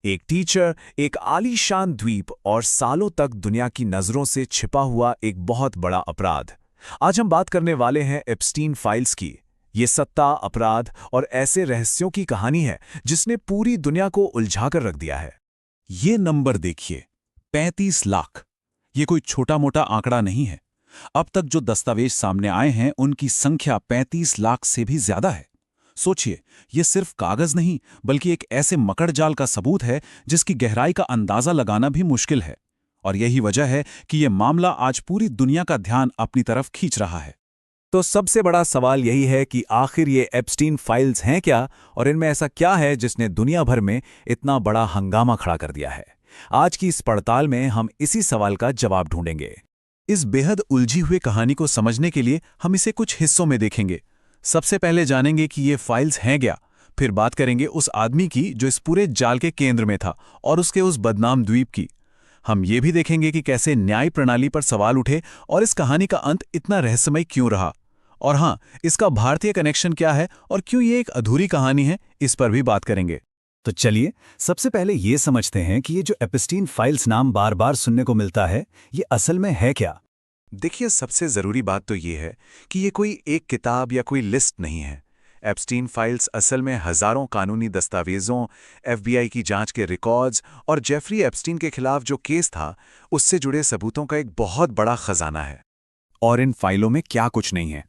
एक टीचर, एक आलीशान द्वीप और सालों तक दुनिया की नजरों से छिपा हुआ एक बहुत बड़ा अपराध। आज हम बात करने वाले हैं एप्स्टीन फाइल्स की। ये सत्ता, अपराध और ऐसे रहस्यों की कहानी है जिसने पूरी दुनिया को उलझा कर रख दिया है। ये नंबर देखिए, 35 लाख। ये कोई छोटा मोटा आंकड़ा नहीं है। अब तक जो दस्तावेज सामने आए हैं उनकी संख्या 35 लाख से भी ज्यादा है। सोचिए, ये सिर्फ कागज नहीं बल्कि एक ऐसे मकड़जाल का सबूत है जिसकी गहराई का अंदाजा लगाना भी मुश्किल है। और यही वजह है कि ये मामला आज पूरी दुनिया का ध्यान अपनी तरफ खींच रहा है। तो सबसे बड़ा सवाल यही है कि आखिर ये एप्स्टीन फाइल्स हैं क्या, और इनमें ऐसा क्या है जिसने दुनिया भर में इतना बड़ा हंगामा खड़ा कर दिया है। आज की इस पड़ताल में हम इसी सवाल का जवाब ढूंढेंगे। इस बेहद उलझी हुई कहानी को समझने के लिए हम इसे कुछ हिस्सों में देखेंगे। सबसे पहले जानेंगे कि ये फाइल्स हैं क्या। फिर बात करेंगे उस आदमी की जो इस पूरे जाल के केंद्र में था और उसके उस बदनाम द्वीप की। हम ये भी देखेंगे कि कैसे न्याय प्रणाली पर सवाल उठे और इस कहानी का अंत इतना रहस्यमय क्यों रहा। और हाँ, इसका भारतीय कनेक्शन क्या है और क्यों ये एक अधूरी कहानी है, इस पर भी बात करेंगे। तो चलिए सबसे पहले ये समझते हैं कि ये जो एप्स्टीन फाइल्स नाम बार बार सुनने को मिलता है, ये असल में है क्या। देखिए, सबसे ज़रूरी बात तो ये है कि ये कोई एक किताब या कोई लिस्ट नहीं है। एप्स्टीन फाइल्स असल में हज़ारों कानूनी दस्तावेज़ों, एफबीआई की जांच के रिकॉर्ड्स और जेफरी एप्स्टीन के खिलाफ जो केस था, उससे जुड़े सबूतों का एक बहुत बड़ा खजाना है। और इन फाइलों में क्या कुछ नहीं है।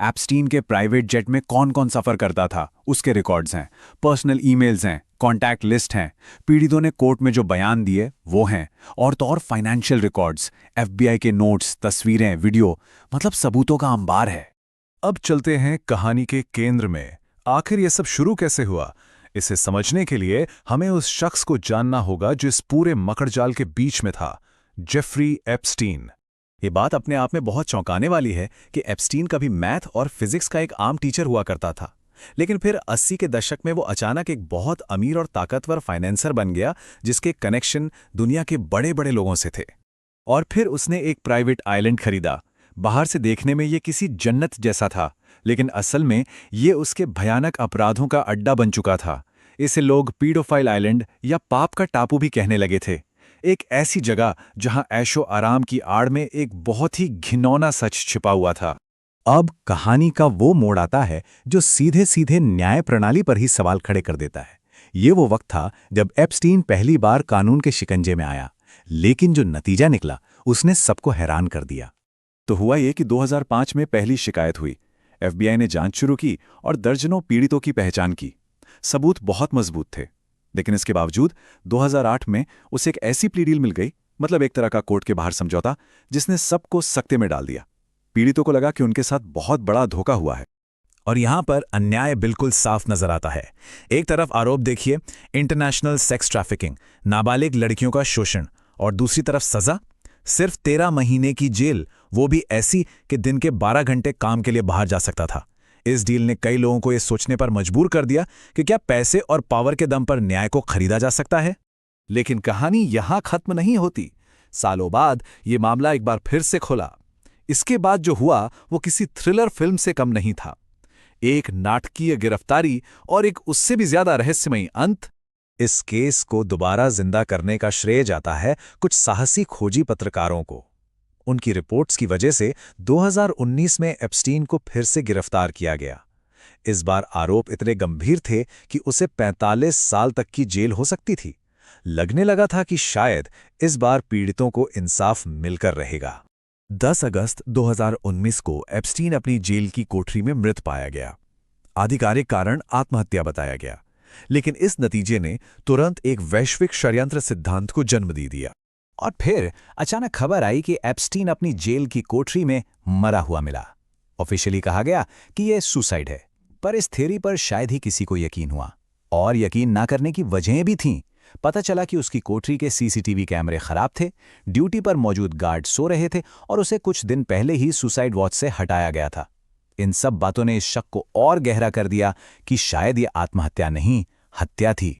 एप्स्टीन के प्राइवेट जेट में कौन कौन सफ़र करता था उसके रिकॉर्ड्स हैं, पर्सनल ईमेल्स हैं, कॉन्टैक्ट लिस्ट हैं, पीड़ितों ने कोर्ट में जो बयान दिए वो हैं, और तो और फाइनेंशियल रिकॉर्ड्स, एफबीआई के नोट्स, तस्वीरें, वीडियो, मतलब सबूतों का अंबार है। अब चलते हैं कहानी के केंद्र में। आखिर ये सब शुरू कैसे हुआ? इसे समझने के लिए हमें उस शख्स को जानना होगा जो इस पूरे मकड़जाल के बीच में था, जेफरी एप्स्टीन। ये बात अपने आप में बहुत चौंकाने वाली है कि एप्स्टीन कभी मैथ और फिजिक्स का एक आम टीचर हुआ करता था, लेकिन फिर 80 के दशक में वो अचानक एक बहुत अमीर और ताकतवर फाइनेंसर बन गया जिसके कनेक्शन दुनिया के बड़े बड़े लोगों से थे। और फिर उसने एक प्राइवेट आइलैंड खरीदा। बाहर से देखने में ये किसी जन्नत जैसा था, लेकिन असल में ये उसके भयानक अपराधों का अड्डा बन चुका था। इसे लोग पीडोफाइल आइलैंड या पाप का टापू भी कहने लगे थे। एक ऐसी जगह जहां ऐशो आराम की आड़ में एक बहुत ही घिनौना सच छिपा हुआ था। अब कहानी का वो मोड़ आता है जो सीधे सीधे न्याय प्रणाली पर ही सवाल खड़े कर देता है। ये वो वक्त था जब एप्स्टीन पहली बार कानून के शिकंजे में आया, लेकिन जो नतीजा निकला उसने सबको हैरान कर दिया। तो हुआ ये कि 2005 में पहली शिकायत हुई। एफबीआई ने जांच शुरू की और दर्जनों पीड़ितों की पहचान की। सबूत बहुत मजबूत थे, लेकिन इसके बावजूद 2008 में उसे एक ऐसी प्ली डील मिल गई, मतलब एक तरह का कोर्ट के बाहर समझौता, जिसने सबको सकते में डाल दिया। पीड़ितों को लगा कि उनके साथ बहुत बड़ा धोखा हुआ है। और यहां पर अन्याय बिल्कुल साफ नजर आता है। एक तरफ आरोप देखिए, इंटरनेशनल सेक्स ट्रैफिकिंग, नाबालिग लड़कियों का शोषण, और दूसरी तरफ सजा, सिर्फ 13 महीने की जेल, वो भी ऐसी कि दिन के 12 घंटे काम के लिए बाहर जा सकता था। इस डील ने कई लोगों को यह सोचने पर मजबूर कर दिया कि क्या पैसे और पावर के दम पर न्याय को खरीदा जा सकता है। लेकिन कहानी यहां खत्म नहीं होती। सालों बाद ये मामला एक बार फिर से खुला। इसके बाद जो हुआ वो किसी थ्रिलर फिल्म से कम नहीं था। एक नाटकीय गिरफ्तारी और एक उससे भी ज्यादा रहस्यमयी अंत। इस केस को दोबारा जिंदा करने का श्रेय जाता है कुछ साहसी खोजी पत्रकारों को। उनकी रिपोर्ट्स की वजह से 2019 में एप्स्टीन को फिर से गिरफ्तार किया गया। इस बार आरोप इतने गंभीर थे कि उसे 45 साल तक की जेल हो सकती थी। लगने लगा था कि शायद इस बार पीड़ितों को इंसाफ मिलकर रहेगा। 10 अगस्त 2019 को एप्स्टीन अपनी जेल की कोठरी में मृत पाया गया। आधिकारिक कारण आत्महत्या बताया गया, लेकिन इस नतीजे ने तुरंत एक वैश्विक षड्यंत्र सिद्धांत को जन्म दे दिया। और फिर अचानक खबर आई कि एप्स्टीन अपनी जेल की कोठरी में मरा हुआ मिला। ऑफिशियली कहा गया कि यह सुसाइड है, पर इस थ्योरी पर शायद ही किसी को यकीन हुआ, और यकीन ना करने की वजहें भी थीं। पता चला कि उसकी कोठरी के सीसीटीवी कैमरे खराब थे, ड्यूटी पर मौजूद गार्ड सो रहे थे, और उसे कुछ दिन पहले ही सुसाइड वॉच से हटाया गया था। इन सब बातों ने इस शक को और गहरा कर दिया कि शायद ये आत्महत्या नहीं, हत्या थी।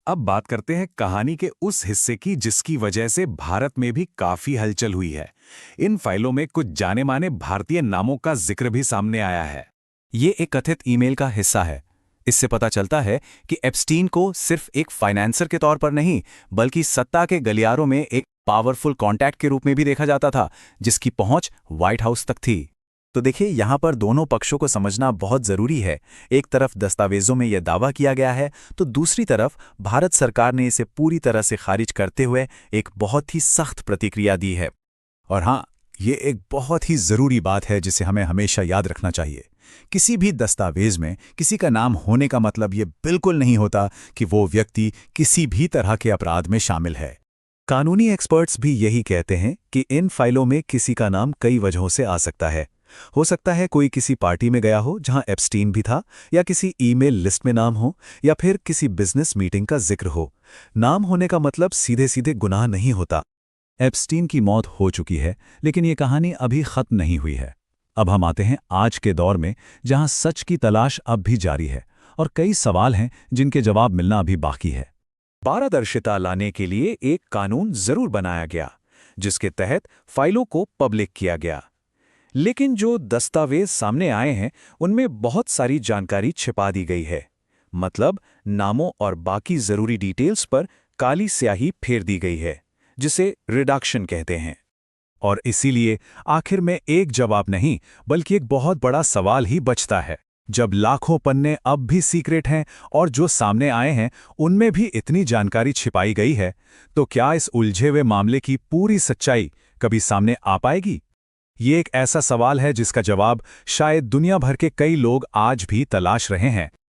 अब बात करते हैं कहानी के उस हिस्से की जिसकी वजह से भारत में भी काफी हलचल हुई है। इन फाइलों में कुछ जाने माने भारतीय नामों का जिक्र भी सामने आया है। ये एक कथित ईमेल का हिस्सा है। इससे पता चलता है कि एप्स्टीन को सिर्फ एक फाइनेंसर के तौर पर नहीं, बल्कि सत्ता के गलियारों में एक पावरफुल कॉन्टैक्ट के रूप में भी देखा जाता था, जिसकी पहुंच व्हाइट हाउस तक थी। तो देखिए, यहाँ पर दोनों पक्षों को समझना बहुत जरूरी है। एक तरफ दस्तावेजों में यह दावा किया गया है, तो दूसरी तरफ भारत सरकार ने इसे पूरी तरह से खारिज करते हुए एक बहुत ही सख्त प्रतिक्रिया दी है। और हाँ, ये एक बहुत ही जरूरी बात है जिसे हमें हमेशा याद रखना चाहिए। किसी भी दस्तावेज में किसी का नाम होने का मतलब ये बिल्कुल नहीं होता कि वो व्यक्ति किसी भी तरह के अपराध में शामिल है। कानूनी एक्सपर्ट्स भी यही कहते हैं कि इन फाइलों में किसी का नाम कई वजहों से आ सकता है। हो सकता है कोई किसी पार्टी में गया हो जहां एप्स्टीन भी था, या किसी ईमेल लिस्ट में नाम हो, या फिर किसी बिजनेस मीटिंग का जिक्र हो। नाम होने का मतलब सीधे सीधे गुनाह नहीं होता। एप्स्टीन की मौत हो चुकी है, लेकिन ये कहानी अभी खत्म नहीं हुई है। अब हम आते हैं आज के दौर में, जहां सच की तलाश अब भी जारी है और कई सवाल हैं जिनके जवाब मिलना अभी बाकी है। पारदर्शिता लाने के लिए एक कानून जरूर बनाया गया, जिसके तहत फाइलों को पब्लिक किया गया। लेकिन जो दस्तावेज सामने आए हैं, उनमें बहुत सारी जानकारी छिपा दी गई है। मतलब नामों और बाकी जरूरी डिटेल्स पर काली स्याही फेर दी गई है, जिसे रिडक्शन कहते हैं। और इसीलिए आखिर में एक जवाब नहीं, बल्कि एक बहुत बड़ा सवाल ही बचता है। जब लाखों पन्ने अब भी सीक्रेट हैं और जो सामने आए हैं उनमें भी इतनी जानकारी छिपाई गई है, तो क्या इस उलझे हुए मामले की पूरी सच्चाई कभी सामने आ पाएगी? ये एक ऐसा सवाल है जिसका जवाब शायद दुनिया भर के कई लोग आज भी तलाश रहे हैं।